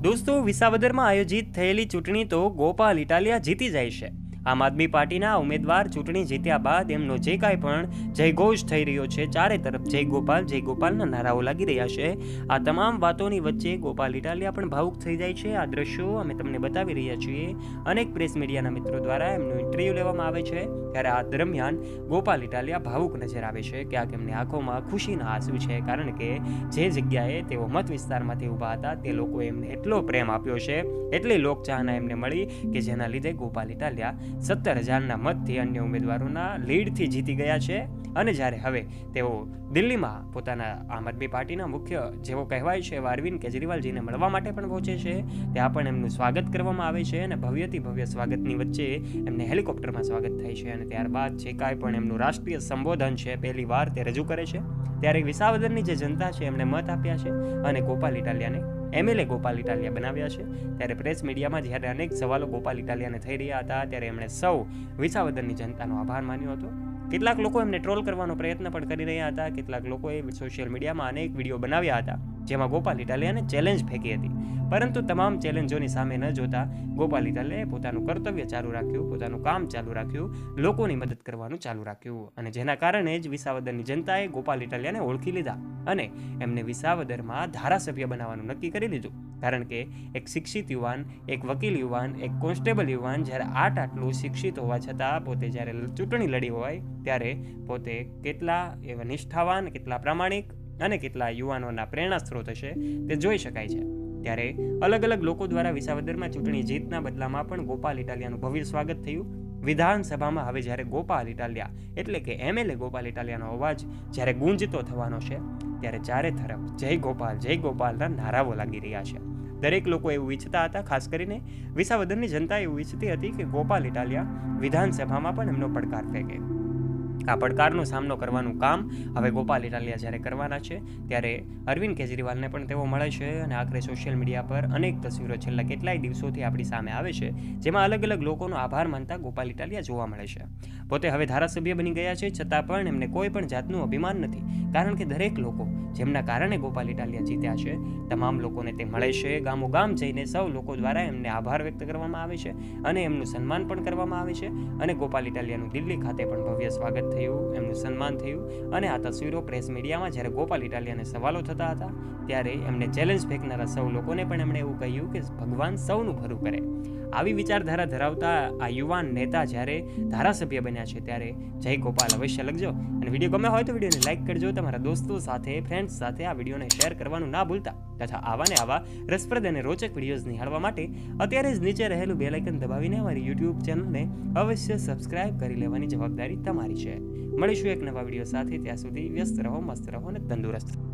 દોસ્તો, વિસાવદરમાં આયોજિત થયેલી ચૂંટણી તો ગોપાલ ઇટાલિયા જીતી જાય છે. આમ આદમી પાર્ટીના ઉમેદવાર ચૂંટણી જીત્યા બાદ એમનો જે કાંઈ પણ જયઘોષ થઈ રહ્યો છે, ચારે તરફ જય ગોપાલના નારાઓ લાગી રહ્યા છે. આ તમામ વાતોની વચ્ચે ગોપાલ ઇટાલિયા પણ ભાવુક થઈ જાય છે. આ દ્રશ્યો અમે તમને બતાવી રહ્યા છીએ. અનેક પ્રેસ મીડિયાના મિત્રો દ્વારા એમનું ઇન્ટરવ્યૂ લેવામાં આવે છે, ત્યારે આ દરમિયાન ગોપાલ ઇટાલિયા ભાવુક નજર આવે છે. ક્યાંક એમની આંખોમાં ખુશીના આંસુ છે, કારણ કે જે જગ્યાએ તેઓ મત વિસ્તારમાંથી ઊભા હતા તે લોકોએ એમને એટલો પ્રેમ આપ્યો છે, એટલી લોકચાહના એમને મળી કે જેના લીધે ગોપાલ ઇટાલિયા 17,000ના મતથી અન્ય ઉમેદવારોના લીડથી જીતી ગયા છે. અને જ્યારે હવે તેઓ દિલ્હીમાં પોતાના આમ આદમી પાર્ટીના મુખ્ય જેવો કહેવાય છે એવા અરવિંદ કેજરીવાલજીને મળવા માટે પણ પહોંચે છે, ત્યાં પણ એમનું સ્વાગત કરવામાં આવે છે અને ભવ્યથી ભવ્ય સ્વાગતની વચ્ચે એમને હેલિકોપ્ટરમાં સ્વાગત થાય છે અને ત્યારબાદ જે કાંઈ પણ એમનું રાષ્ટ્રીય સંબોધન છે પહેલી વાર તે રજૂ કરે છે. ત્યારે વિસાવદરની જે જનતા છે એમણે મત આપ્યા છે અને ગોપાલ ઇટાલિયાને એમએલએ ગોપાલ ઇટાલિયા બનાવ્યા છે. ત્યારે પ્રેસ મીડિયામાં જ્યારે અનેક સવાલો ગોપાલ ઇટાલિયાને થઈ રહ્યા હતા, ત્યારે એમણે સૌ વિસાવદરની જનતાનો આભાર માન્યો હતો. કેટલાક લોકો એમને ટ્રોલ કરવાનો પ્રયત્ન પણ કરી રહ્યા હતા. કેટલાક લોકોએ સોશિયલ મીડિયામાં અનેક વિડીયો બનાવ્યા હતા જેમાં ગોપાલ ઇટાલિયાને ચેલેન્જ ફેંકી હતી, પરંતુ તમામ ચેલેન્જોની સામે ન જોતા ગોપાલ ઇટાલિયાએ પોતાનું કર્તવ્ય ચાલુ રાખ્યું, પોતાનું કામ ચાલુ રાખ્યું, લોકોની મદદ કરવાનું ચાલુ રાખ્યું અને જેના કારણે જ વિસાવદરની જનતાએ ગોપાલ ઇટાલિયાને ઓળખી લીધા અને એમને વિસાવદરમાં ધારાસભ્ય બનાવવાનું નક્કી કરી લીધું. કારણ કે એક શિક્ષિત યુવાન, એક વકીલ યુવાન, એક કોન્સ્ટેબલ યુવાન જ્યારે આટલું શિક્ષિત હોવા છતાં પોતે જ્યારે ચૂંટણી લડી હોય ત્યારે પોતે કેટલા એવા નિષ્ઠાવાન, કેટલા પ્રામાણિક અને કેટલા યુવાનોના પ્રેરણા સ્ત્રોત હશે તે જોઈ શકાય છે. ત્યારે અલગ અલગ લોકો દ્વારા વિસાવદરમાં ચૂંટણી જીતના બદલામાં પણ ગોપાલ ઇટાલિયાનું ભવ્ય સ્વાગત થયું. વિધાનસભામાં હવે જ્યારે ગોપાલ ઇટાલિયા એટલે કે એમએલએ ગોપાલ ઇટાલિયાનો અવાજ જ્યારે ગુંજતો થવાનો છે, ત્યારે ચારે તરફ જય ગોપાલના નારાઓ લાગી રહ્યા છે. દરેક લોકો એવું ઈચ્છતા હતા, ખાસ કરીને વિસાવદરની જનતા એવું ઈચ્છતી હતી કે ગોપાલ ઇટાલિયા વિધાનસભામાં પણ એમનો પડકાર ફેંકે. આ પડકારનો સામનો કરવાનું કામ હવે ગોપાલ ઇટાલિયા જ્યારે કરવાના છે, ત્યારે અરવિંદ કેજરીવાલને પણ તેઓ મળે છે અને આખરે સોશિયલ મીડિયા પર અનેક તસવીરો છેલ્લા કેટલાય દિવસોથી આપણી સામે આવે છે, જેમાં અલગ અલગ લોકોનો આભાર માનતા ગોપાલ ઇટાલિયા જોવા મળે છે. પોતે હવે ધારાસભ્ય બની ગયા છે, છતાં પણ એમને કોઈ પણ જાતનું અભિમાન નથી, કારણ કે દરેક લોકો જેમના કારણે ગોપાલ ઇટાલિયા જીત્યા છે તમામ લોકોને તે મળે છે. ગામોગામ જઈને સૌ લોકો દ્વારા એમને આભાર વ્યક્ત કરવામાં આવે છે અને એમનું સન્માન પણ કરવામાં આવે છે અને ગોપાલ ઇટાલિયાનું દિલ્હી ખાતે પણ ભવ્ય સ્વાગત થયું, એમનું સન્માન થયું. અને આ તસવીરો પ્રેસ મીડિયામાં જ્યારે ગોપાલ ઇટાલિયાને સવાલો થતા હતા ત્યારે એમને ચેલેન્જ ફેંકનારા સૌ લોકોને પણ એમણે એવું કહ્યું કે ભગવાન સૌનું ભલું કરે. આવી વિચારધારા ધરાવતા આ યુવાન નેતા જ્યારે ધારાસભ્ય બન્યા છે, ત્યારે જય ગોપાલ અવશ્ય લખજો અને વિડીયો ગમે હોય તો વિડીયોને લાઇક કરજો. તમારા દોસ્તો સાથે, ફ્રેન્ડ્સ સાથે આ વિડીયોને શેર કરવાનું ના ભૂલતા તથા આવા રસપ્રદ અને રોચક વિડીયોઝ નિહાળવા માટે અત્યારે જ નીચે રહેલું બેલ આઇકન દબાવીને અમારી યુટ્યુબ ચેનલને અવશ્ય સબસ્ક્રાઇબ કરી લેવાની જવાબદારી તમારી છે. મળીશું એક નવા વિડીયો સાથે. ત્યાં સુધી વ્યસ્ત રહો, મસ્ત રહો અને તંદુરસ્ત રહો.